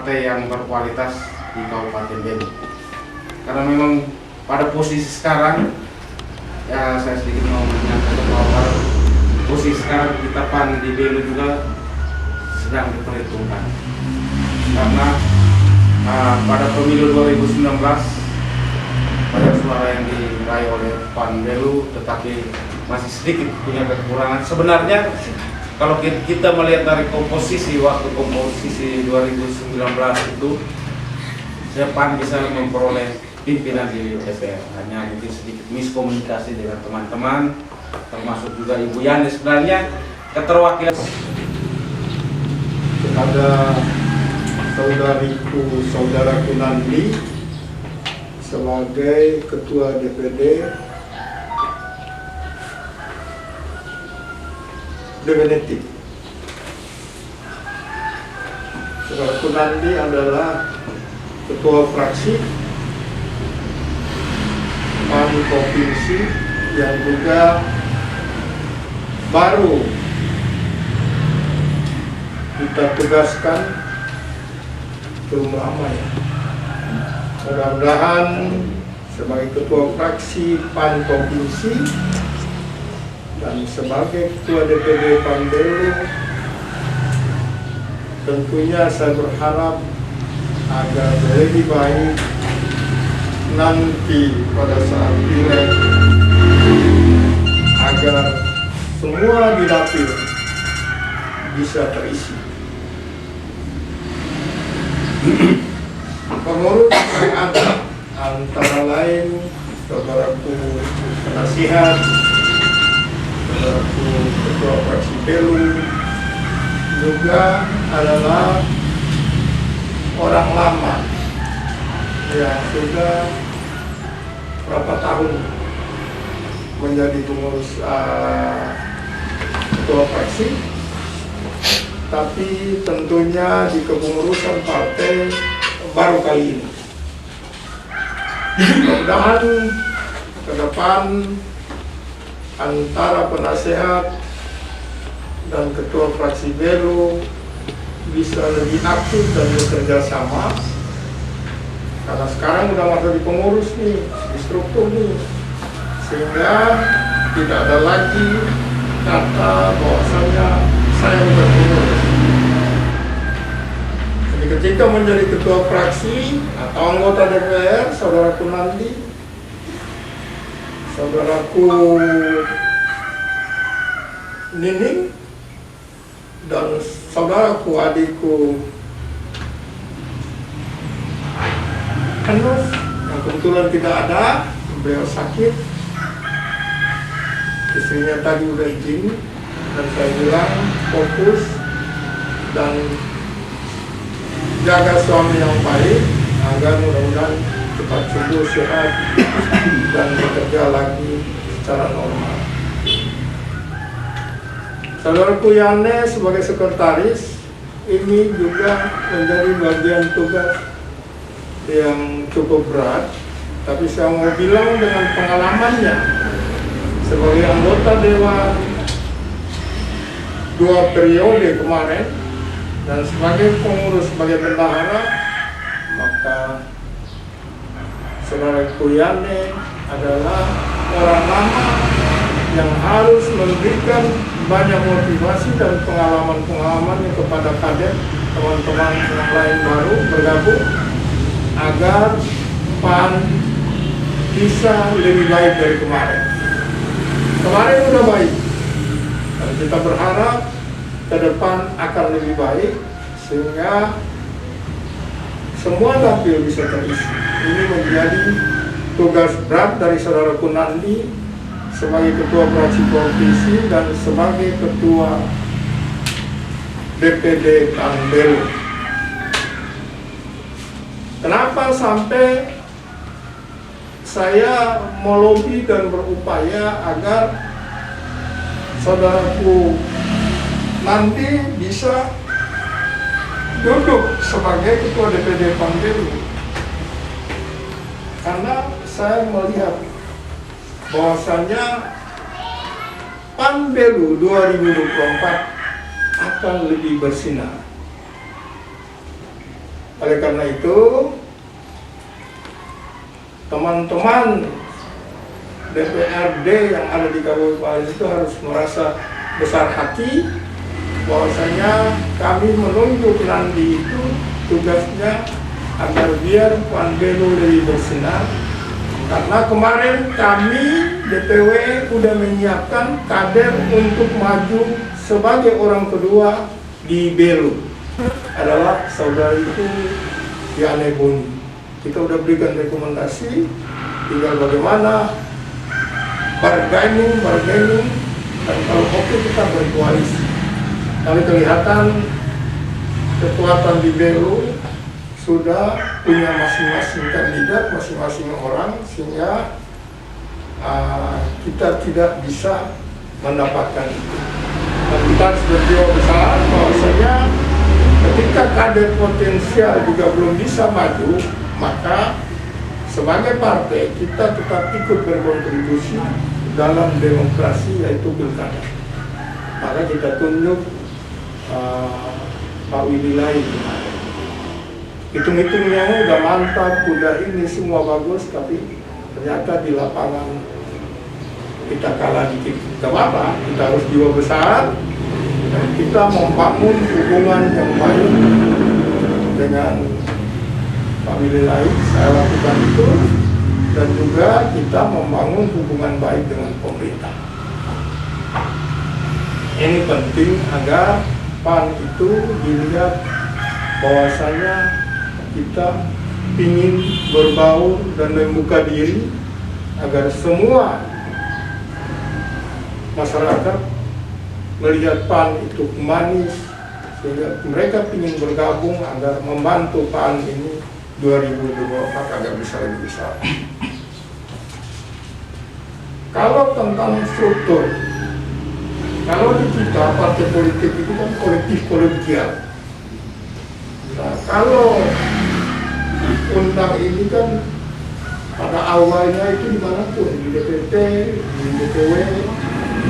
partai yang berkualitas di Kabupaten Belu. Karena memang pada posisi sekarang, ya saya sedikit mau menyampaikan bahwa posisi sekarang kita PAN di Belu juga sedang diperhitungkan. Karena pada pemilu 2019 banyak suara yang diraih oleh PAN Belu, tetapi masih sedikit punya kekurangan. Sebenarnya kalau kita melihat dari komposisi, waktu komposisi 2019 itu, PAN bisa memperoleh pimpinan di DPR. Hanya mungkin sedikit miskomunikasi dengan teman-teman, termasuk juga Ibu Yani. Sebenarnya keterwakilan kepada saudaraku Nandi sebagai Ketua DPD definitif. Saudaraku Nandi adalah Ketua Fraksi PAN Provinsi yang juga baru kita tugaskan belum lama ya. Mudah-mudahan sebagai Ketua Fraksi PAN Provinsi dan sebagai Ketua DPD PAN Belu, tentunya saya berharap agar lebih baik nanti pada saat pileg, agar semua di dapil bisa terisi. Pengurus yang ada antara lain saudaraku penasihat, saudaraku Ketua Fraksi Belu, juga adalah orang lama yang sudah berapa tahun menjadi pengurus Ketua Fraksi, tapi tentunya di kepengurusan partai baru kali ini. Mudah-mudahan ke depan antara penasehat dan Ketua Fraksi Belu bisa lebih aktif dan bekerja sama, karena sekarang udah masuk di pengurus nih, di struktur nih, sehingga tidak ada lagi kata bahwasanya saya bukan pengurus. Jadi ketika menjadi Ketua Fraksi atau anggota DPR, saudaraku Nandi, saudaraku Nining, dan saudaraku adikku Hanus yang kebetulan tidak ada, beliau sakit, istrinya tadi udah izin, dan saya bilang fokus dan jaga suami yang baik agar mudah-mudahan cepat sembuh, sehat, dan bekerja lagi secara normal. Saudaraku Yane sebagai sekretaris ini juga menjadi bagian tugas yang cukup berat, tapi saya mau bilang dengan pengalamannya sebagai anggota dewan 2 periode kemarin dan sebagai pengurus, sebagai bendahara, maka saudaraku Yane adalah orang lama yang harus memberikan banyak motivasi dan pengalaman-pengalaman kepada kader, teman-teman yang lain baru bergabung, agar PAN bisa lebih baik dari kemarin. Kemarin udah baik, dan kita berharap ke depan akan lebih baik, sehingga semua dapil bisa terisi. Ini menjadi tugas berat dari saudaraku Nandi sebagai Ketua Fraksi Provinsi dan sebagai Ketua DPD PAN Belu. Kenapa sampai saya melobi dan berupaya agar saudaraku nanti bisa duduk sebagai Ketua DPD PAN Belu? Karena saya melihat bahwasanya PAN Belu 2024 akan lebih bersinar. Oleh karena itu, teman-teman DPRD yang ada di Kabupaten Paris itu harus merasa besar hati bahwasanya kami menunjuk nanti itu tugasnya agar biar Pan Belu lebih bersinar. Karena kemarin kami DPW sudah menyiapkan kader untuk maju sebagai orang kedua di Belu, adalah saudara itu Yane Boni. Kita sudah berikan rekomendasi, tinggal bagaimana bargaining, dan kalau oke kita berkoalisi. Kami kelihatan kekuatan di Belu sudah punya masing-masing kandidat, masing-masing orang, sehingga kita tidak bisa mendapatkan itu. Dan kita harus berjiwa besar bahwasanya ketika kader potensial juga belum bisa maju, maka sebagai partai kita tetap ikut berkontribusi dalam demokrasi, yaitu pilkada. Maka kita tunjuk Pak Willy Lai kemarin. Hitung-hitungnya udah mantap, udah ini semua bagus, tapi ternyata di lapangan kita kalah dikit. Gak apa-apa, kita harus jiwa besar dan kita membangun hubungan yang baik dengan Pak Willy Lai. Saya lakukan itu, dan juga kita membangun hubungan baik dengan pemerintah. Ini penting agar PAN itu dilihat bahwasanya kita ingin berbaur dan membuka diri agar semua masyarakat melihat PAN itu manis, sehingga mereka ingin bergabung agar membantu PAN ini 2024 agar bisa lebih besar. Kalau tentang struktur, kalau di kita partai politik itu kan kolektif kolegial. Nah, kalau undang ini kan pada awalnya itu dimanapun, di DPT, di DPW,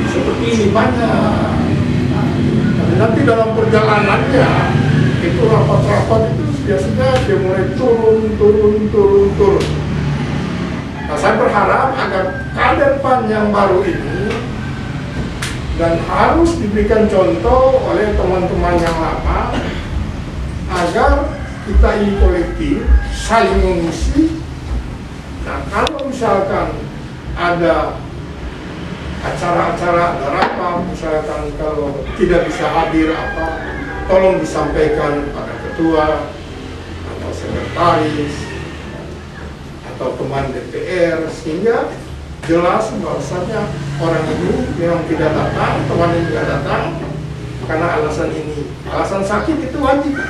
seperti ini banyak. Tapi nanti dalam perjalanannya itu rapat-rapat itu biasanya dia mulai turun. Nah, saya berharap agar kader PAN yang baru ini, dan harus diberikan contoh oleh teman-teman yang lama, agar kita ini kolektif saling mengisi. Nah, kalau misalkan ada acara-acara, ada rapat, misalkan kalau tidak bisa hadir apa, tolong disampaikan pada ketua atau sekretaris atau teman DPR, sehingga jelas bahwasanya orang ini memang tidak datang, teman ini tidak datang karena alasan ini, alasan sakit itu wajib,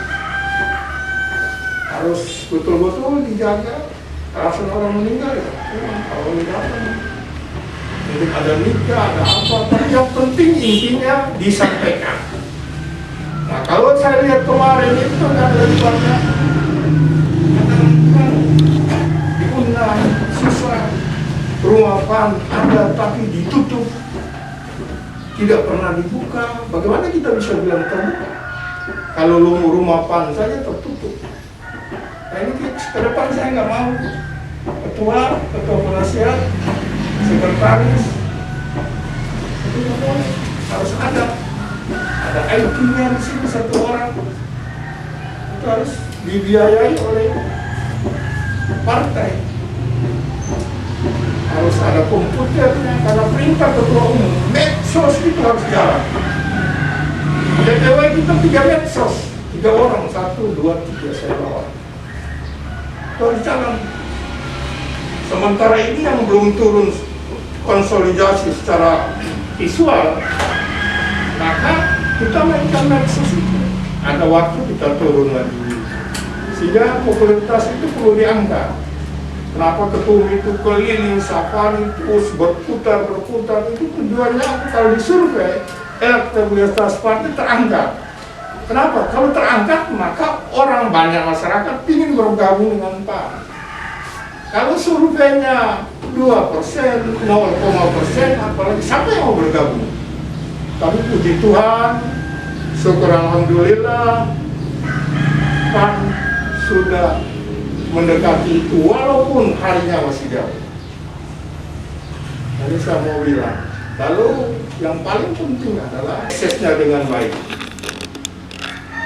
harus betul-betul dijaga. Alasan orang meninggal ya, kalau meninggal mungkin ada nikah, ada apa, tapi yang penting intinya disampaikan. Nah, kalau saya lihat kemarin itu ada banyak diundang, susah, rumah PAN ada tapi ditutup, tidak pernah dibuka. Bagaimana kita bisa bilang terbuka kalau rumah PAN saja tertutup? Nah, ini ke depan saya nggak mau ketua penasihat, sekretaris itu harus ada IT-nya di sini, satu orang itu harus dibiayai oleh partai, harus ada komputernya karena perintah ketua umum. Medsos itu harus jalan. DPW kita 3 medsos, 3 orang, 1, 2, 3 saya bawa. Itu harus jalan. Sementara ini yang belum turun konsolidasi secara visual, maka kita mainkan medsos itu. Ada waktu kita turun lagi, sehingga popularitas itu perlu diangkat. Kenapa ketum itu keliling safari terus berputar itu tujuannya kalau disurvei elektabilitas partai terangkat. Kenapa? Kalau terangkat maka orang banyak masyarakat ingin bergabung dengan PAN. Kalau surveinya 2%, 0,%, apalagi siapa yang mau bergabung? Tapi puji Tuhan, syukur alhamdulillah, PAN sudah mendekati itu walaupun harinya masih jauh. Jadi saya mau bilang, lalu yang paling penting adalah reksesnya dengan baik.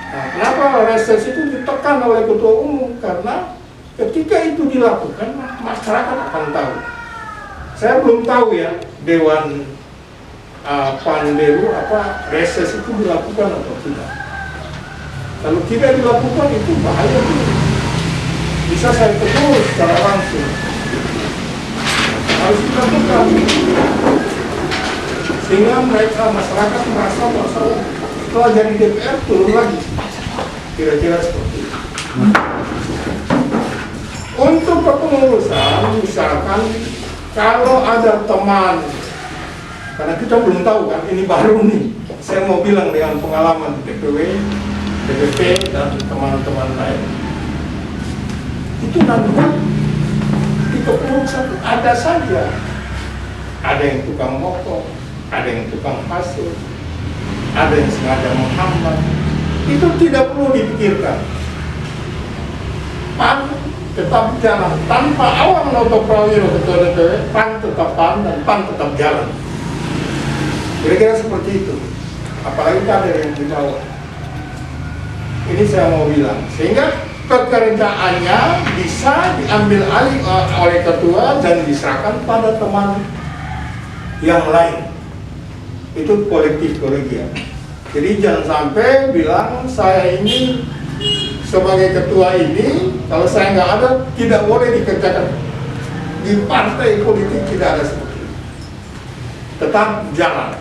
Nah, kenapa reses itu ditekan oleh ketua umum? Karena ketika itu dilakukan, masyarakat akan tahu. Saya belum tahu ya, Dewan Panderu apa reses itu dilakukan atau tidak. Kalau tidak dilakukan itu bahaya tuh. Bisa saya tegur secara langsung. Harus dilakukan. Sehingga mereka masyarakat merasa bahwa setelah jadi DPR turun lagi. Kira-kira seperti itu. Untuk kepengurusan, misalkan kalau ada teman, karena kita belum tahu kan, ini baru nih. Saya mau bilang dengan pengalaman di DPW, DPP, dan teman-teman lain. Itu nanti di kepengurusan ada saja. Ada yang tukang mokok, ada yang tukang hasut, ada yang sengaja menghambat. Itu tidak perlu dipikirkan. PAN tetap jalan tanpa Awang Noto Prawiro ketua DPW, PAN tetap PAN dan PAN tetap jalan. Kira-kira seperti itu. Apalagi kader yang di bawah. Ini saya mau bilang. Sehingga pekerjaannya bisa diambil alih oleh ketua dan diserahkan pada teman yang lain. Itu kolektif kolegial. Jadi jangan sampai bilang saya ini sebagai ketua ini, kalau saya nggak ada, tidak boleh dikerjakan. Di partai politik tidak ada seperti itu. Tetap jalan.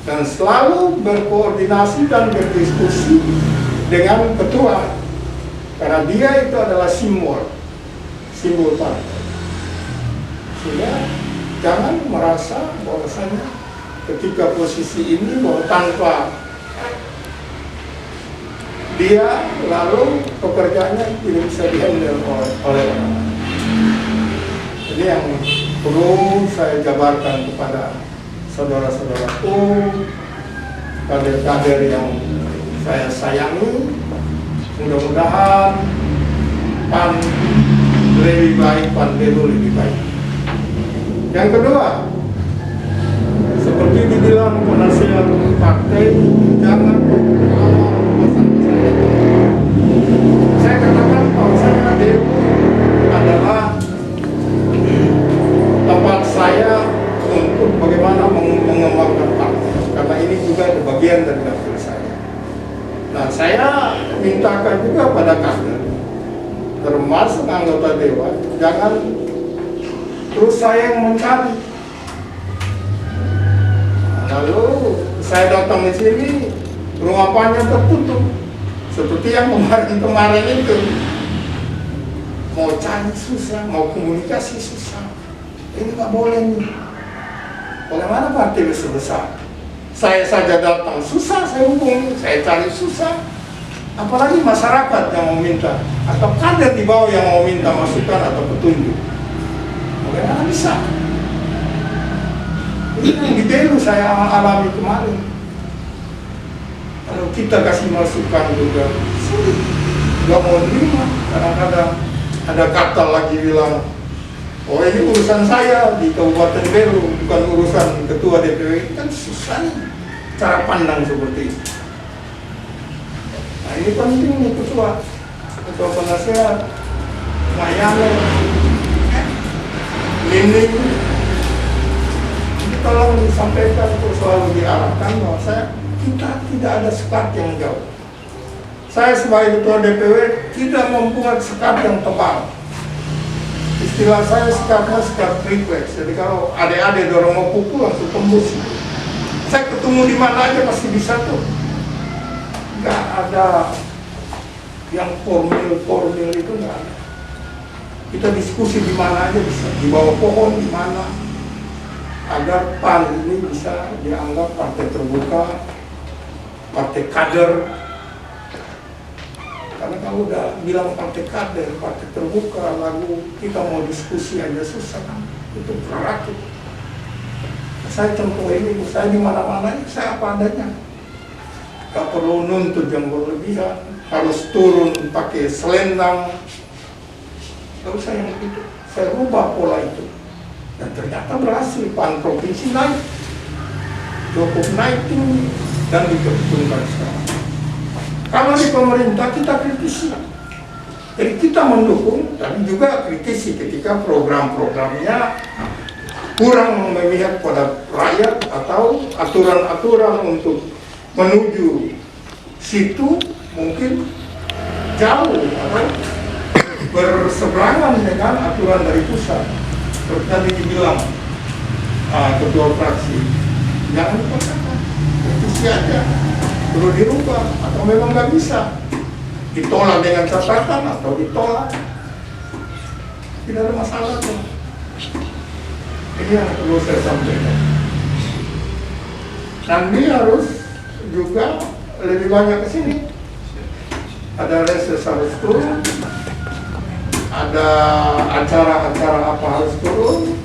Dan selalu berkoordinasi dan berdiskusi dengan ketua. Karena dia itu adalah simbol partai. Sehingga jangan merasa bahwasanya ketika posisi ini bahwa tanpa dia lalu pekerjaannya tidak bisa dihandle oleh orang. Ini yang perlu saya jabarkan kepada saudara-saudaraku, kader-kader yang saya sayangi. Mudah-mudahan PAN lebih baik, Panderu lebih baik. Yang kedua, seperti dibilang penasihat partai, jangan saya katakan bahwasanya Dewan adalah tempat saya untuk bagaimana mengembangkan partai, karena ini juga ada bagian dari dapur saya. Nah, saya mintakan juga pada kader, termasuk anggota Dewan, jangan terus saya yang mencari. Lalu saya datang di sini, rumah PAN-nya tertutup. Seperti yang kemarin itu. Mau cari susah, mau komunikasi susah. Ini nggak boleh nih. Bagaimana partai besar? Saya saja datang susah, saya hubungi, saya cari susah. Apalagi masyarakat yang mau minta, atau kader di bawah yang mau minta masukan atau petunjuk. Bagaimana bisa? Ini yang di Belu saya alami kemarin. Kalau kita kasih masukan juga sulit, nggak mau terima. Kadang-kadang ada kata lagi bilang, oh ini urusan saya di Kabupaten Belu, bukan urusan ketua DPW. Kan susah nih cara pandang seperti itu. Nah ini penting nih ketua penasehat, Mayane, Linding. Tolong disampaikan, untuk selalu diarahkan bahwa kita tidak ada sekat yang jauh. Saya sebagai ketua DPW tidak membuat sekat yang tebal. Istilah saya sekatnya sekat refleks. Jadi kalau adik-adik dorong mau pukul langsung tembus. Saya ketemu di mana aja pasti bisa tuh. Nggak ada yang formil itu nggak ada. Kita diskusi di mana aja bisa. Di bawah pohon di mana. Agar PAN ini bisa dianggap partai terbuka, partai kader. Karena kalau udah bilang partai kader, partai terbuka, lalu kita mau diskusi aja susah kan? Itu prerogatif. Saya contoh ini, saya di mana-mana saya apa adanya. Gak perlu nuntut yang berlebihan, harus turun pakai selendang. Gak usah yang itu. Saya rubah pola itu. Dan ternyata berhasil, PAN provinsi naik. Cukup naik tinggi dan diperhitungkan sekarang. Kalau di pemerintah kita kritisi. Jadi kita mendukung, tapi juga kritisi ketika program-programnya kurang memihak pada rakyat atau aturan-aturan untuk menuju situ mungkin jauh atau berseberangan dengan aturan dari pusat. Seperti tadi dibilang ketua fraksi, jangan dipaksakan, kritisi aja, perlu dirubah atau memang nggak bisa, ditolak dengan catatan atau ditolak, tidak ada masalah tuh. Ini yang perlu saya sampaikan. Nanti harus juga lebih banyak ke sini. Ada reses harus turun, ada acara-acara apa harus turun.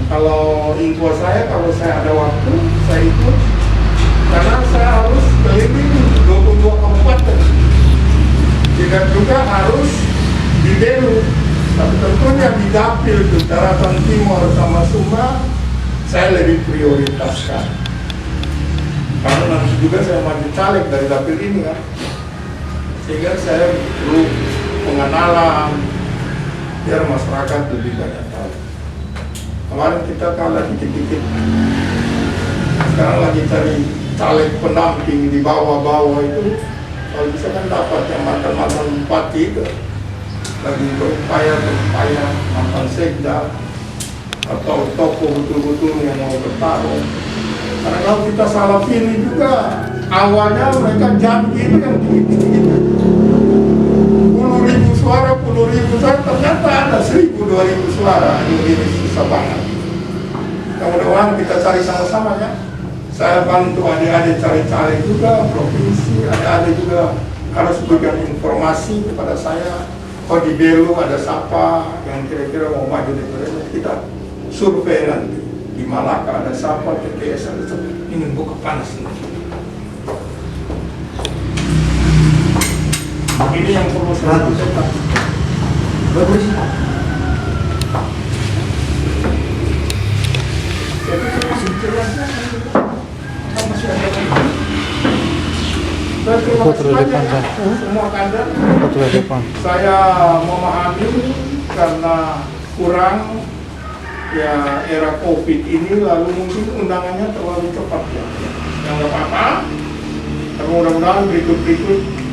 Kalau info saya, kalau saya ada waktu, saya ikut. Karena saya harus keliling 22 kabupaten. Tidak juga harus di Belu, tapi tentunya di Dapil, di Daratan Timur sama Sumba, saya lebih prioritaskan. Karena nanti juga saya maju caleg dari Dapil ini kan. Sehingga saya perlu pengenalan, biar masyarakat lebih banyak tahu. Kemarin kita kalah dikit-dikit. Sekarang lagi cari caleg pendamping di bawah-bawah itu. Kalau bisa kan dapat yang mantan-mantan bupati itu. Lagi berupaya mantan sekda atau tokoh betul-betul yang mau bertarung. Karena kalau kita salah pilih juga, awalnya mereka janji itu yang tinggi-tinggi. 10.000 suara, ternyata ada 1.000, 2.000 suara. Ini susah banget. Mudah-mudahan kita cari sama-sama ya. Saya bantu adik-adik cari caleg juga, provinsi, adik-adik juga harus berikan informasi kepada saya. Oh di Belu ada siapa yang kira-kira mau maju di Belu, kita survei nanti. Di Malaka ada siapa, TPS ada siapa, ingin buka panas ini. Ini yang perlu saya sampaikan. Bagus. Jadi masih jelasnya masih ada lagi. Terima kasih banyak semua kader. Saya memahami karena kurang ya era COVID ini, lalu mungkin undangannya terlalu cepat ya. Yang nggak apa-apa. Mudah-mudahan berikut-berikut